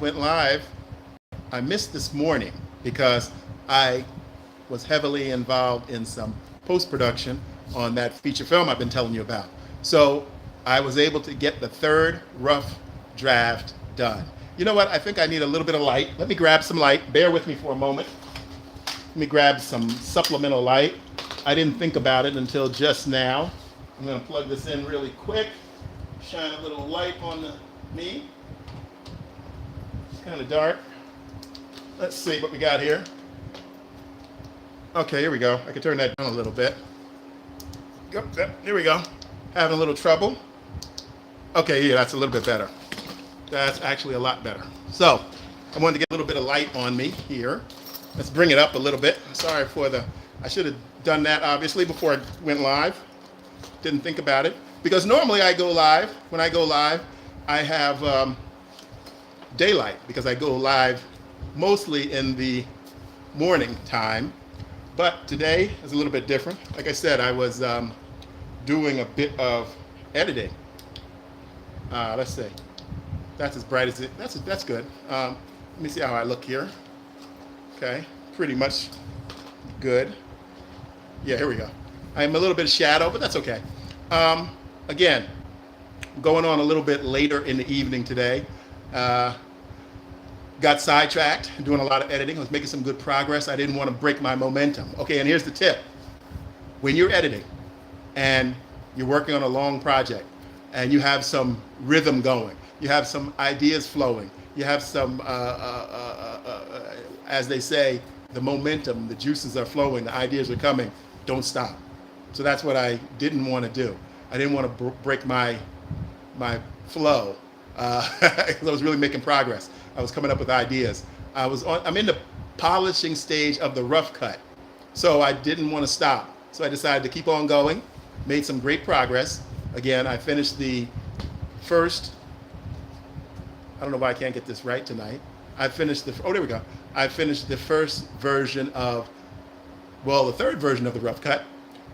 went live, I missed this morning because I was heavily involved in some post-production on that feature film I've been telling you about. So I was able to get the third rough draft done. You know what? I think I need a little bit of light. Let me grab some light. Bear with me for a moment. Let me grab some supplemental light. I didn't think about it until just now. I'm going to plug this in really quick. Shine a little light on me. It's kind of dark. Let's see what we got here. Okay, here we go. I can turn that down a little bit. Here we go. Having a little trouble. Okay, yeah, that's a little bit better. That's actually a lot better. So, I wanted to get a little bit of light on me here. Let's bring it up a little bit. Sorry for I should have done that obviously before I went live. Didn't think about it. Because normally I go live. When I go live, I have daylight because I go live mostly in the morning time. But today is a little bit different. Like I said, I was doing a bit of editing. Let's see. That's as bright as it. That's good. Let me see how I look here. Okay, pretty much good. Yeah, here we go. I'm a little bit of shadow, but that's okay. Again, going on a little bit later in the evening today. Got sidetracked, doing a lot of editing. I was making some good progress. I didn't want to break my momentum. Okay, and here's the tip. When you're editing and you're working on a long project and you have some rhythm going, you have some ideas flowing, you have some, as they say, the momentum, the juices are flowing, the ideas are coming, don't stop. So that's what I didn't want to do. I didn't want to break my flow because I was really making progress. I was coming up with ideas. I'm in the polishing stage of the rough cut. So I didn't want to stop. So I decided to keep on going, made some great progress. Again, I finished the first, I don't know why I can't get this right tonight. There we go. I finished the first version of, the third version of the rough cut.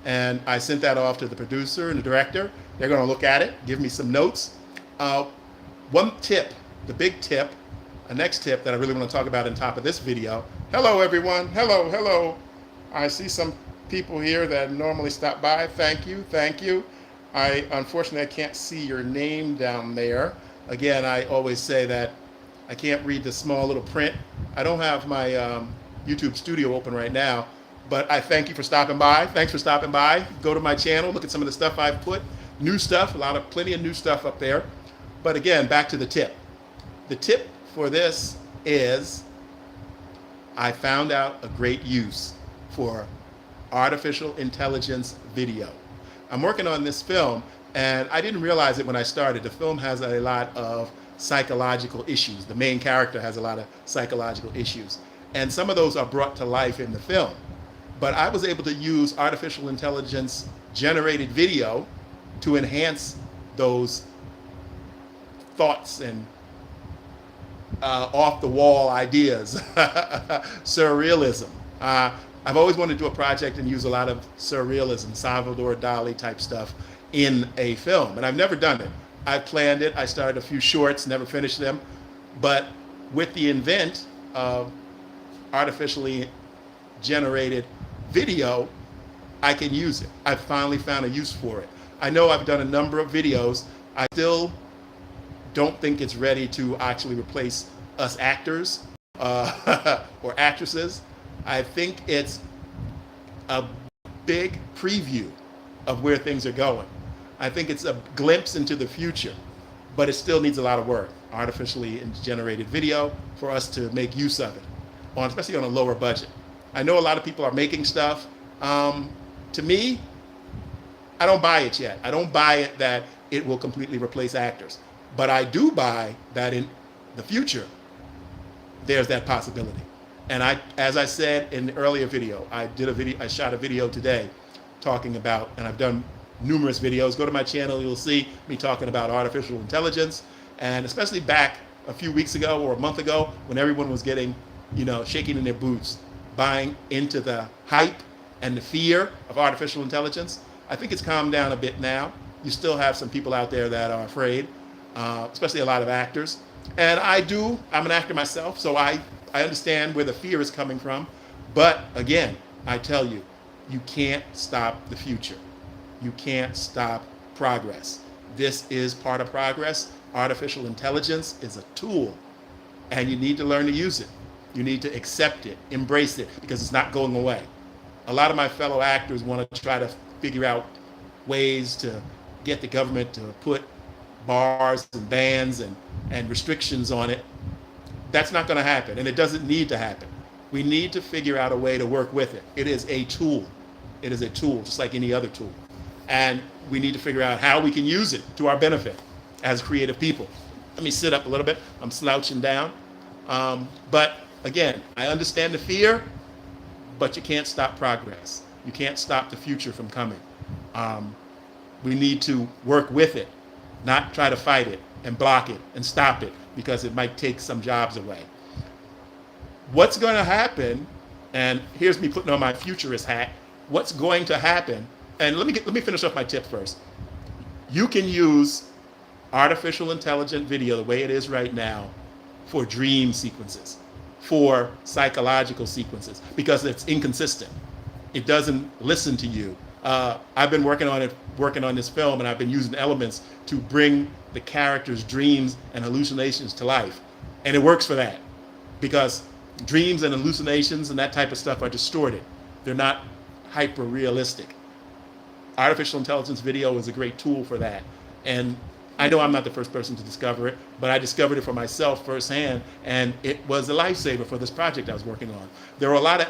And I sent that off to the producer and the director. They're going to look at it, give me some notes. One tip, the big tip, a next tip that I really want to talk about on top of this video. Hello, everyone. Hello. I see some people here that normally stop by. Thank you. Unfortunately, I can't see your name down there. Again, I always say that I can't read the small little print. I don't have my YouTube studio open right now, but I thank you for stopping by. Thanks for stopping by. Go to my channel, look at some of the stuff I've put. New stuff, plenty of new stuff up there. But again, back to the tip. The tip for this is I found out a great use for artificial intelligence video. I'm working on this film, and I didn't realize it when I started. The film has a lot of psychological issues. The main character has a lot of psychological issues. And some of those are brought to life in the film. But I was able to use artificial intelligence generated video to enhance those thoughts and off-the-wall ideas, surrealism. I've always wanted to do a project and use a lot of surrealism, Salvador Dali type stuff in a film, and I've never done it. I planned it. I started a few shorts, never finished them, but with the invent of artificially generated video, I can use it. I finally found a use for it. I know I've done a number of videos. I still don't think it's ready to actually replace us actors or actresses. I think it's a big preview of where things are going. I think it's a glimpse into the future, but it still needs a lot of work. Artificially generated video for us to make use of it, especially on a lower budget. I know a lot of people are making stuff. To me, I don't buy it yet. I don't buy it that it will completely replace actors. But I do buy that in the future, there's that possibility. And as I said in the earlier video, I shot a video today talking about, and I've done numerous videos. Go to my channel, you'll see me talking about artificial intelligence. And especially back a few weeks ago or a month ago when everyone was getting, shaking in their boots, buying into the hype and the fear of artificial intelligence. I think it's calmed down a bit now. You still have some people out there that are afraid, especially a lot of actors. And I'm an actor myself, so I understand where the fear is coming from. But again, I tell you, you can't stop the future. You can't stop progress. This is part of progress. Artificial intelligence is a tool, and you need to learn to use it. You need to accept it, embrace it, because it's not going away. A lot of my fellow actors want to try to figure out ways to get the government to put bars and bans and restrictions on it. That's not going to happen, and it doesn't need to happen. We need to figure out a way to work with it. It is a tool. It is a tool, just like any other tool. And we need to figure out how we can use it to our benefit as creative people. Let me sit up a little bit. I'm slouching down. But again, I understand the fear, but you can't stop progress. You can't stop the future from coming. We need to work with it, not try to fight it and block it and stop it because it might take some jobs away. What's going to happen, and here's me putting on my futurist hat, what's going to happen, and let me finish off my tip first. You can use artificial intelligent video the way it is right now for dream sequences, for psychological sequences, because it's inconsistent. It doesn't listen to you. I've been working on this film, and I've been using elements to bring the characters' dreams and hallucinations to life. And it works for that, because dreams and hallucinations and that type of stuff are distorted. They're not hyper realistic. Artificial intelligence video is a great tool for that. And I know I'm not the first person to discover it, but I discovered it for myself firsthand, and it was a lifesaver for this project I was working on. There were a lot of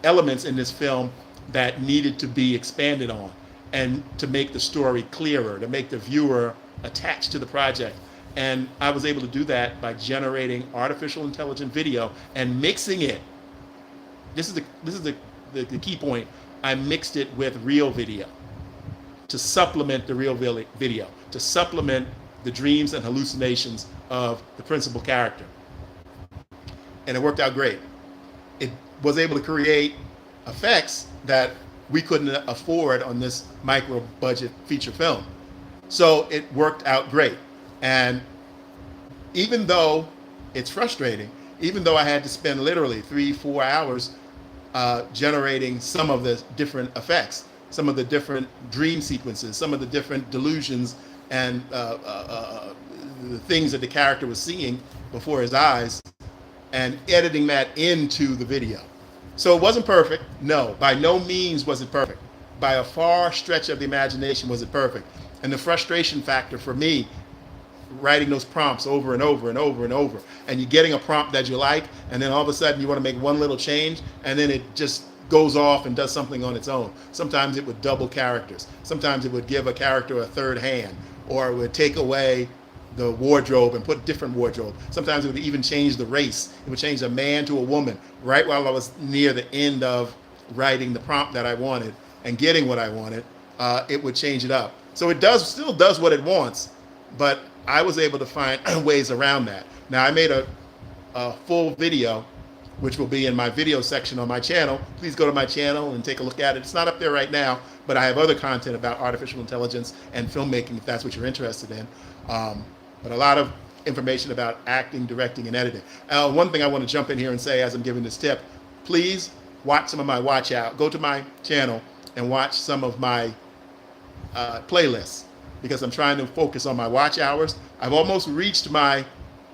elements in this film that needed to be expanded on, and to make the story clearer, to make the viewer attached to the project. And I was able to do that by generating artificial intelligent video and mixing it. This is the key point. I mixed it with real video to supplement the real video, to supplement the dreams and hallucinations of the principal character. And it worked out great. It was able to create effects that we couldn't afford on this micro budget feature film. So it worked out great. And even though it's frustrating, even though I had to spend literally 3-4 hours generating some of the different effects, some of the different dream sequences, some of the different delusions and the things that the character was seeing before his eyes, and editing that into the video. So it wasn't perfect. No, by no means was it perfect. By a far stretch of the imagination was it perfect. And the frustration factor for me, writing those prompts over and over and over and over, and you're getting a prompt that you like, and then all of a sudden you want to make one little change, and then it just goes off and does something on its own. Sometimes it would double characters. Sometimes it would give a character a third hand, or it would take away the wardrobe and put different wardrobe. Sometimes it would even change the race. It would change a man to a woman right while I was near the end of writing the prompt that I wanted and getting what I wanted. It would change it up. So it still does what it wants, but I was able to find ways around that. Now I made a full video, which will be in my video section on my channel. Please go to my channel and take a look at it. It's not up there right now, but I have other content about artificial intelligence and filmmaking if that's what you're interested in. But a lot of information about acting, directing, and editing. One thing I want to jump in here and say as I'm giving this tip, please watch some of my go to my channel and watch some of my playlists, because I'm trying to focus on my watch hours. I've almost reached my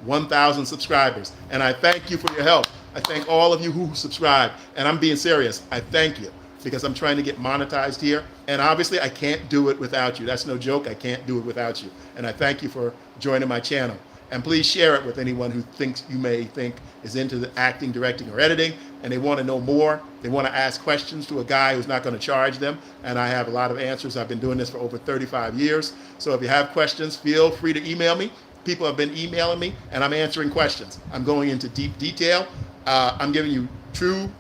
1,000 subscribers, and I thank you for your help. I thank all of you who subscribe, and I'm being serious. I thank you, because I'm trying to get monetized here, and obviously I can't do it without you. That's no joke. I can't do it without you, and I thank you for joining my channel. And please share it with anyone who you may think is into the acting, directing, or editing, and they want to know more. They want to ask questions to a guy who's not going to charge them, and I have a lot of answers. I've been doing this for over 35 years. So if you have questions, feel free to email me. People have been emailing me, and I'm answering questions. I'm going into deep detail. I'm giving you true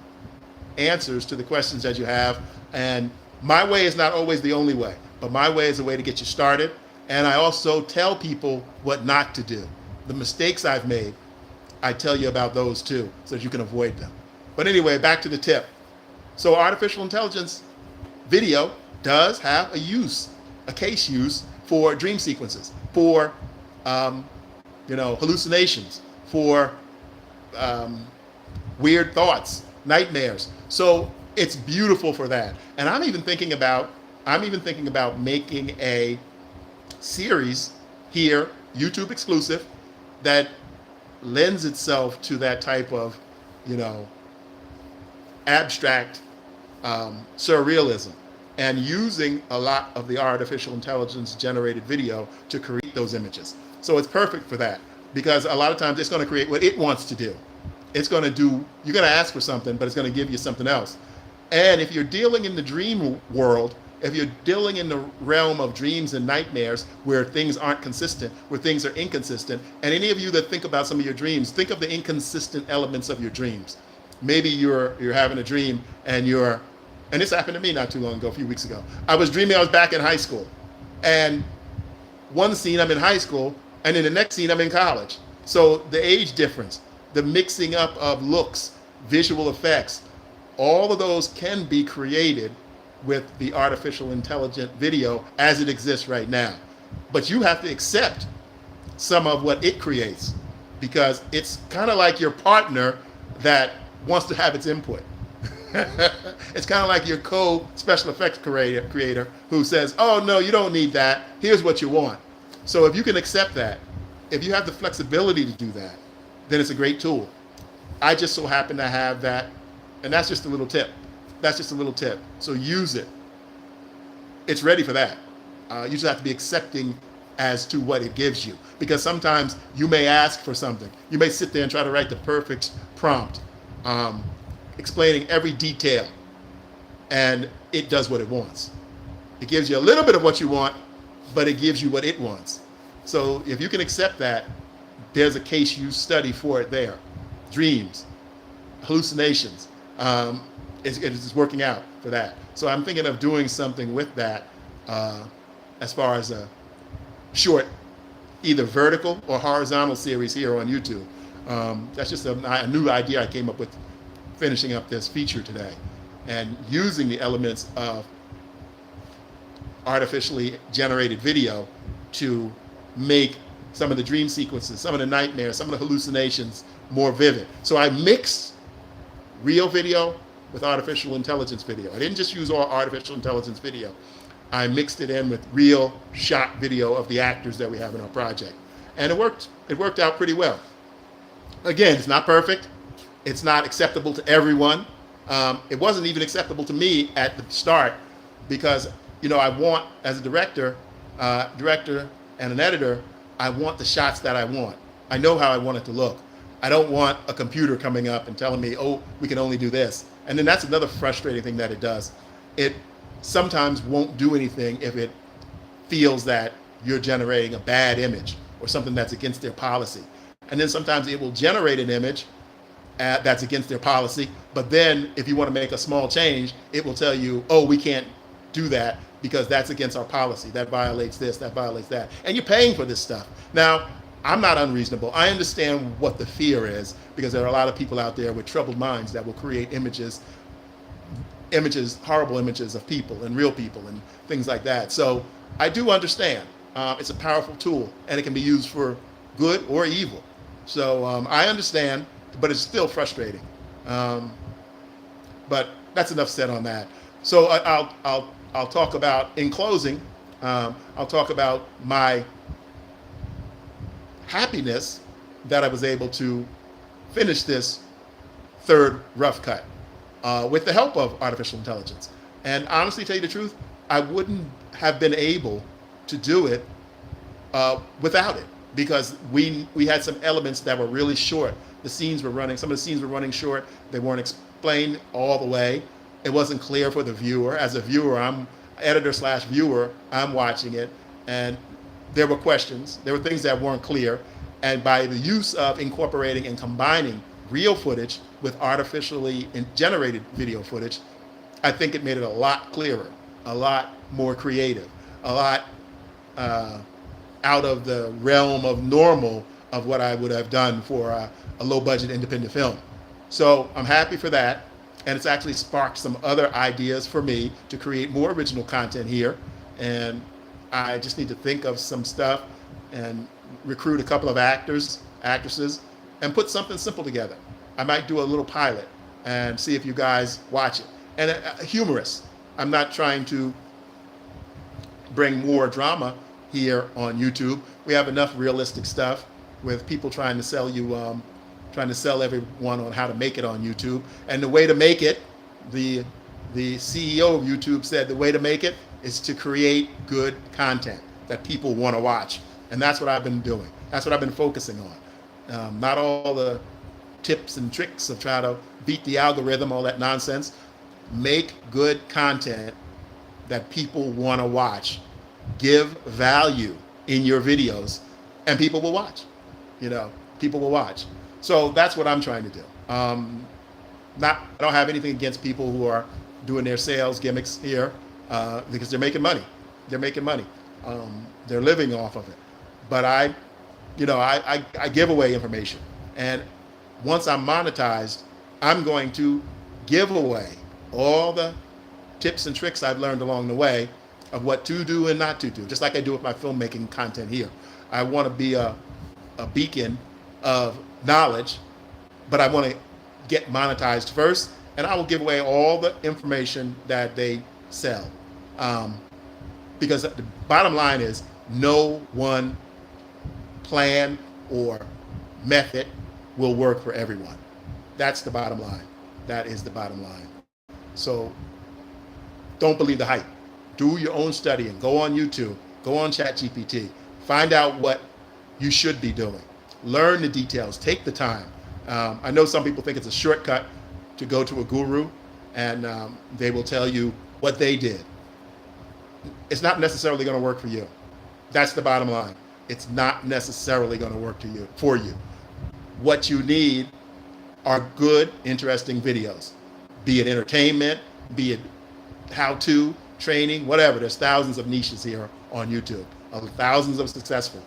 answers to the questions that you have. And my way is not always the only way, but my way is a way to get you started. And I also tell people what not to do. The mistakes I've made, I tell you about those too, so that you can avoid them. But anyway, back to the tip. So artificial intelligence video does have a case use for dream sequences, for hallucinations, for weird thoughts, nightmares. So it's beautiful for that. And I'm even thinking about making a series here, YouTube exclusive, that lends itself to that type of, abstract surrealism, and using a lot of the artificial intelligence generated video to create those images. So it's perfect for that, because a lot of times it's going to create what it wants to do. It's going to do, you're going to ask for something, but it's going to give you something else. And if you're dealing in the dream world, if you're dealing in the realm of dreams and nightmares where things aren't consistent, where things are inconsistent, and any of you that think about some of your dreams, think of the inconsistent elements of your dreams. Maybe you're having a dream and this happened to me not too long ago, a few weeks ago. I was dreaming I was back in high school. And one scene I'm in high school, and in the next scene I'm in college. So the age difference, the mixing up of looks, visual effects, all of those can be created with the artificial intelligent video as it exists right now. But you have to accept some of what it creates, because it's kind of like your partner that wants to have its input. It's kind of like your co-special effects creator who says, oh no, you don't need that, here's what you want. So if you can accept that, if you have the flexibility to do that, then it's a great tool. I just so happen to have that, and that's just a little tip. That's just a little tip. So use it. It's ready for that. You just have to be accepting as to what it gives you, because sometimes you may ask for something. You may sit there and try to write the perfect prompt, explaining every detail, and it does what it wants. It gives you a little bit of what you want, but it gives you what it wants. So if you can accept that, there's a case you study for it there. Dreams, hallucinations, it's working out for that. So I'm thinking of doing something with that as far as a short, either vertical or horizontal series here on YouTube. That's just a new idea I came up with finishing up this feature today, and using the elements of artificially generated video to make some of the dream sequences, some of the nightmares, some of the hallucinations more vivid. So I mixed real video with artificial intelligence video. I didn't just use all artificial intelligence video. I mixed it in with real shot video of the actors that we have in our project. And it worked out pretty well. Again, it's not perfect. It's not acceptable to everyone. It wasn't even acceptable to me at the start, because I want, as a director and an editor, I want the shots that I want. I know how I want it to look. I don't want a computer coming up and telling me, oh, we can only do this. And then that's another frustrating thing that it does. It sometimes won't do anything if it feels that you're generating a bad image or something that's against their policy. And then sometimes it will generate an image that's against their policy, but then if you want to make a small change, it will tell you, oh, we can't do that because that's against our policy. That violates this, that violates that. And you're paying for this stuff. Now, I'm not unreasonable. I understand what the fear is, because there are a lot of people out there with troubled minds that will create images, horrible images of people and real people and things like that. So I do understand. It's a powerful tool, and it can be used for good or evil. So I understand, but it's still frustrating. But that's enough said on that. So I'll talk about, in closing, I'll talk about my happiness that I was able to finish this third rough cut with the help of artificial intelligence. And honestly, tell you the truth, I wouldn't have been able to do it without it, because we had some elements that were really short. The scenes were running, some of the scenes were running short. They weren't explained all the way. It wasn't clear for the viewer. As a viewer, I'm editor/viewer, I'm watching it, and there were questions. There were things that weren't clear. And by the use of incorporating and combining real footage with artificially generated video footage, I think it made it a lot clearer, a lot more creative, a lot out of the realm of normal of what I would have done for a low-budget independent film. So I'm happy for that, and it's actually sparked some other ideas for me to create more original content here, and I just need to think of some stuff and recruit a couple of actors, actresses, and put something simple together. I might do a little pilot and see if you guys watch it. And humorous. I'm not trying to bring more drama here on YouTube. We have enough realistic stuff with people trying to sell you, trying to sell everyone on how to make it on YouTube. And the way to make it, the CEO of YouTube said the way to make it is to create good content that people want to watch. And that's what I've been doing. That's what I've been focusing on. Not all the tips and tricks of trying to beat the algorithm, all that nonsense. Make good content that people want to watch. Give value in your videos, and people will watch. People will watch. So that's what I'm trying to do. I don't have anything against people who are doing their sales gimmicks here because they're making money. They're making money. They're living off of it. But I give away information, and once I'm monetized, I'm going to give away all the tips and tricks I've learned along the way of what to do and not to do, just like I do with my filmmaking content here. I want to be a beacon of knowledge, but I want to get monetized first, and I will give away all the information that they sell. Because the bottom line is no one plan or method will work for everyone. That's the bottom line. That is the bottom line. So don't believe the hype. Do your own studying. Go on YouTube. Go on ChatGPT. Find out what you should be doing. Learn the details. Take the time. I know some people think it's a shortcut to go to a guru and they will tell you what they did. It's not necessarily going to work for you. That's the bottom line. It's not necessarily going to work for you. What you need are good, interesting videos, be it entertainment, be it how-to, training, whatever. There's thousands of niches here on YouTube, thousands of successful.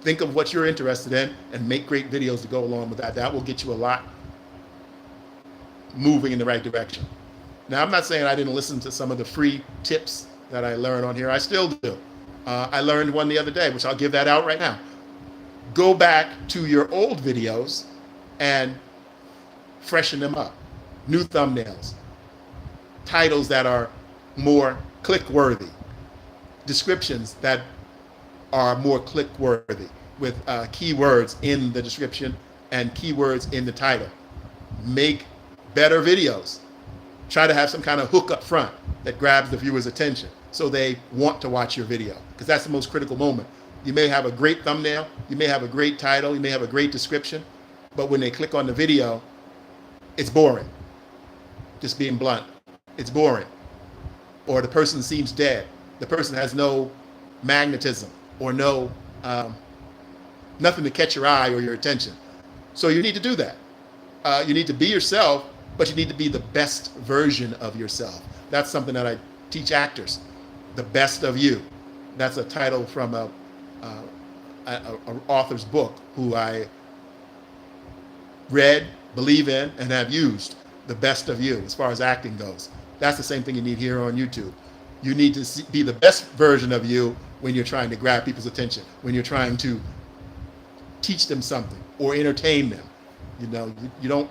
Think of what you're interested in and make great videos to go along with that. That will get you a lot moving in the right direction. Now, I'm not saying I didn't listen to some of the free tips that I learned on here. I still do. I learned one the other day, which I'll give that out right now. Go back to your old videos and freshen them up. New thumbnails, titles that are more click-worthy, descriptions that are more click-worthy with keywords in the description and keywords in the title. Make better videos. Try to have some kind of hook up front that grabs the viewer's attention so they want to watch your video, because that's the most critical moment. You may have a great thumbnail, you may have a great title, you may have a great description, but when they click on the video, it's boring. Just being blunt, it's boring. Or the person seems dead. The person has no magnetism or no nothing to catch your eye or your attention. So you need to do that. You need to be yourself, but you need to be the best version of yourself. That's something that I teach actors. The best of you. That's a title from an author's book who I read, believe in, and have used. The best of you as far as acting goes. That's the same thing you need here on YouTube. You need to be the best version of you when you're trying to grab people's attention, when you're trying to teach them something or entertain them. You don't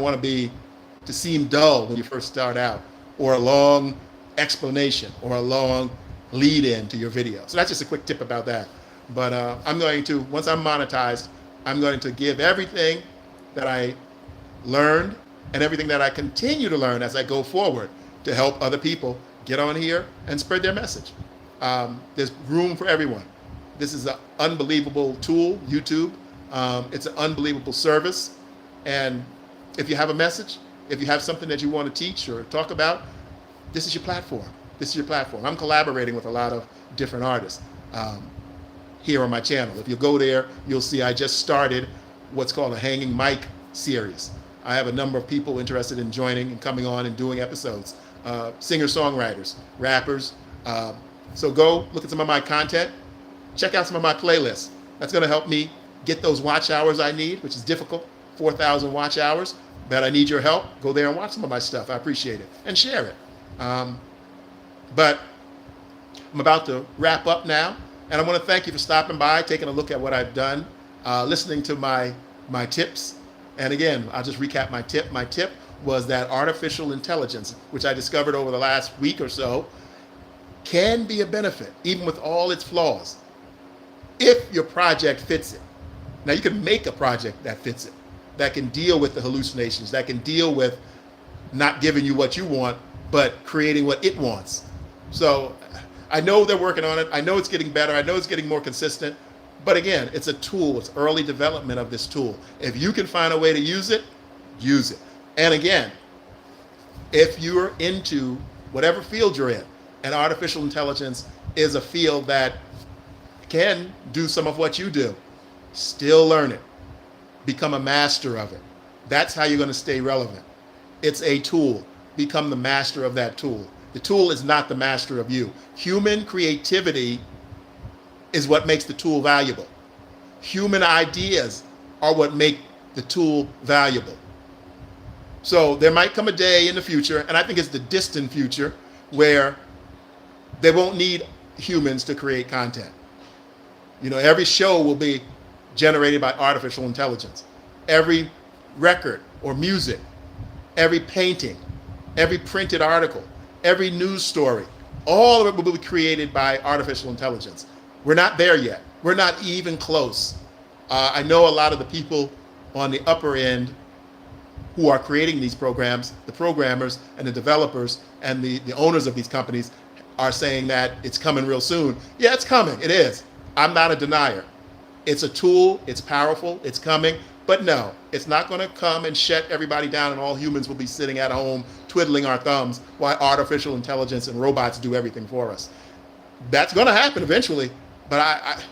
want to seem dull when you first start out, or a long explanation or a long lead in to your video. So that's just a quick tip about that. But once I'm monetized, I'm going to give everything that I learned and everything that I continue to learn as I go forward to help other people get on here and spread their message. There's room for everyone. This is an unbelievable tool, YouTube. It's an unbelievable service. And if you have a message, if you have something that you want to teach or talk about, this is your platform. This is your platform. I'm collaborating with a lot of different artists here on my channel. If you go there, you'll see I just started what's called a hanging mic series. I have a number of people interested in joining and coming on and doing episodes. Singer-songwriters, rappers. So go look at some of my content. Check out some of my playlists. That's going to help me get those watch hours I need, which is difficult, 4,000 watch hours. But I need your help. Go there and watch some of my stuff. I appreciate it. And share it. But I'm about to wrap up now. And I want to thank you for stopping by, taking a look at what I've done, listening to my tips. And again, I'll just recap my tip. My tip was that artificial intelligence, which I discovered over the last week or so, can be a benefit, even with all its flaws, if your project fits it. Now, you can make a project that fits it, that can deal with the hallucinations, that can deal with not giving you what you want, but creating what it wants. So I know they're working on it. I know it's getting better. I know it's getting more consistent. But again, it's a tool. It's early development of this tool. If you can find a way to use it, use it. And again, if you're into whatever field you're in, and artificial intelligence is a field that can do some of what you do, still learn it. Become a master of it. That's how you're going to stay relevant. It's a tool. Become the master of that tool. The tool is not the master of you. Human creativity is what makes the tool valuable. Human ideas are what make the tool valuable. So there might come a day in the future, and I think it's the distant future, where they won't need humans to create content. You know, every show will be generated by artificial intelligence. Every record or music, every painting, every printed article, every news story, all of it will be created by artificial intelligence. We're not there yet. We're not even close. I know a lot of the people on the upper end who are creating these programs, the programmers and the developers and the owners of these companies, are saying that it's coming real soon. Yeah, it's coming. It is. I'm not a denier. It's a tool. It's powerful. It's coming. But no, it's not going to come and shut everybody down and all humans will be sitting at home twiddling our thumbs while artificial intelligence and robots do everything for us. That's going to happen eventually. But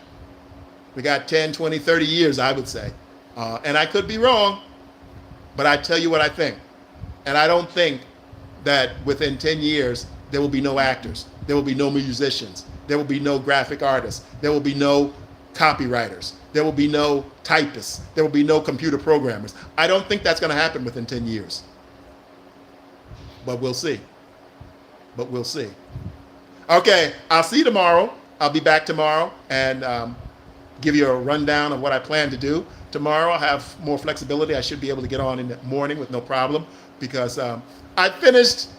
we got 10, 20, 30 years, I would say. And I could be wrong, but I tell you what I think. And I don't think that within 10 years, there will be no actors. There will be no musicians. There will be no graphic artists. There will be no copywriters. There will be no typists. There will be no computer programmers. I don't think that's going to happen within 10 years. But we'll see. But we'll see. Okay, I'll see you tomorrow. I'll be back tomorrow and give you a rundown of what I plan to do. Tomorrow I'll have more flexibility. I should be able to get on in the morning with no problem because I finished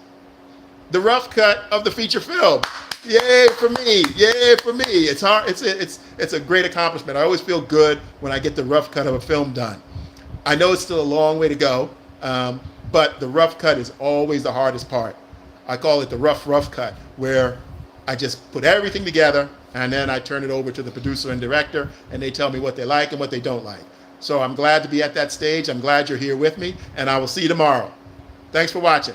the rough cut of the feature film. Yay for me! Yay for me! It's hard. It's a great accomplishment. I always feel good when I get the rough cut of a film done. I know it's still a long way to go, but the rough cut is always the hardest part. I call it the rough cut, where I just put everything together and then I turn it over to the producer and director, and they tell me what they like and what they don't like. So I'm glad to be at that stage. I'm glad you're here with me, and I will see you tomorrow. Thanks for watching.